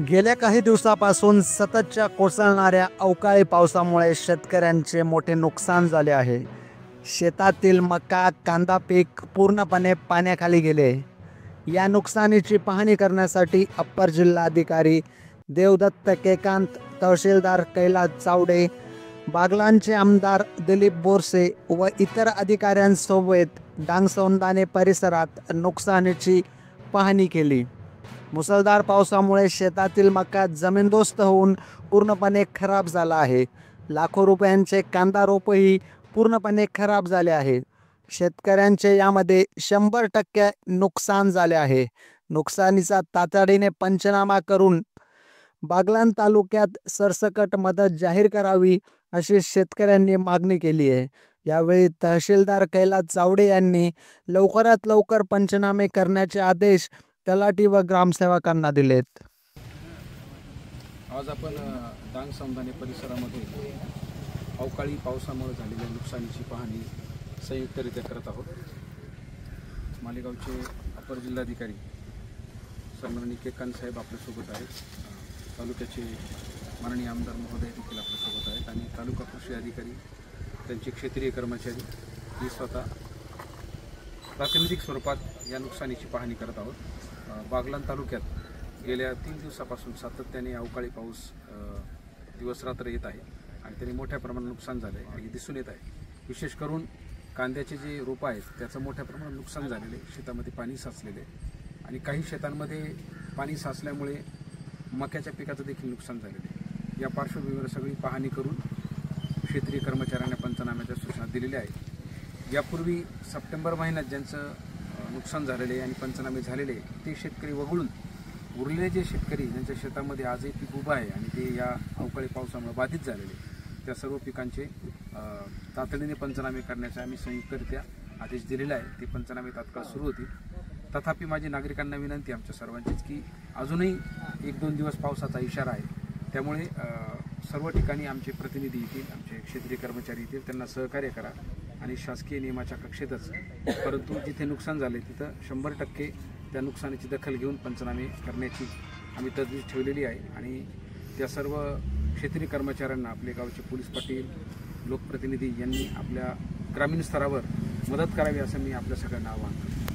गेल्या काही दिवसापासून सततच्या कोसळणाऱ्या अवकाळी पावसामुळे शेतकऱ्यांचे मोठे नुकसान झाले आहे. शेतातील मका, कांदा पीक पूर्णपणे पाण्याखाली गेले. या नुकसानीची पाहणी करण्यासाठी अप्पर जिल्हाधिकारी देवदत्त केकांत, तहसीलदार कैलास चावडे, बागलाणचे आमदार दिलीप बोरसे व इतर अधिकाऱ्यांसोबत डांगसौंदाने परिसरात नुकसानीची पाहणी केली. मुसळधार पावसामुळे शेतातील मका जमीनदोस्त होऊन पूर्णपणे खराब झाला आहे. लाखो रुपयांचे कांदा रोपही पूर्णपणे खराब झाले आहे. शेतकऱ्यांचे यामध्ये 100% नुकसान झाले आहे. नुकसानीचा तातडीने पंचनामा करून बागलाण तालुक्यात सरसकट मदत जाहीर करावी अशी शेतकऱ्यांनी मागणी केली आहे. यावेळी तहसीलदार कैलास चावडे यांनी लवकरात लवकर पंचनामे करण्याचे आदेश तलाठी व ग्रामसेवकांना दिलेत. आज आपण डांगसौंदाने परिसरामध्ये अवकाळी पावसामुळे झालेल्या नुकसानीची पाहणी संयुक्तरित्या करत आहोत. मालेगावचे अपर जिल्हाधिकारी सन्माननीय केकांत साहेब आपल्यासोबत आहेत. तालुक्याचे माननीय आमदार महोदय देखील आपल्यासोबत आहेत आणि तालुका कृषी अधिकारी, त्यांचे क्षेत्रीय कर्मचारी ही स्वतः प्रातिनिधिक स्वरूपात या नुकसानीची पाहणी करत आहोत. बागलाण तालुक्यात गेल्या 3 दिवसापासून सातत्याने अवकाळी पाऊस दिवसरात्र येत आहे आणि त्याने मोठ्या प्रमाणात नुकसान झाले आहे हे दिसून येत आहे. विशेष करून कांद्याचे जे रोपं आहेत त्याचं मोठ्या प्रमाणात नुकसान झालेले, शेतामध्ये पाणी साचलेले आणि काही शेतांमध्ये पाणी साचल्यामुळे मक्याच्या पिकाचं देखील नुकसान झालेले. या पार्श्वभूमीवर सगळी पाहणी करून क्षेत्रीय कर्मचाऱ्यांना पंचनाम्याच्या सूचना दिलेल्या आहेत. यापूर्वी सप्टेंबर महिन्यात ज्यांचं नुकसान झालेले आणि पंचनामे झालेले ते शेतकरी वगळून उरलेले जे शेतकरी ज्यांच्या शेतामध्ये आजही पीक उभं आहे आणि ते या अवकाळी पावसामुळे बाधित झालेले, त्या सर्व पिकांचे तातडीने पंचनामे करण्याचा आम्ही संयुक्तरित्या आदेश दिलेला आहे. ते पंचनामे तात्काळ सुरू होतील. तथापि माझी नागरिकांना विनंती आमच्या सर्वांचीच की अजूनही 1-2 दिवस पावसाचा इशारा आहे. त्यामुळे सर्व ठिकाणी आमचे प्रतिनिधी येतील, आमचे क्षेत्रीय कर्मचारी येतील, त्यांना सहकार्य करा आणि शासकीय नियमाच्या कक्षेतच, परंतु जिथे नुकसान झाले तिथं 100% त्या नुकसानीची दखल घेऊन पंचनामे करण्याची आम्ही तजवीज ठेवलेली आहे. आणि त्या सर्व क्षेत्रीय कर्मचाऱ्यांना आपले गावचे पोलीस पाटील, लोकप्रतिनिधी यांनी आपल्या ग्रामीण स्तरावर मदत करावी असं मी आपल्या सगळ्यांना आवाहन करतो.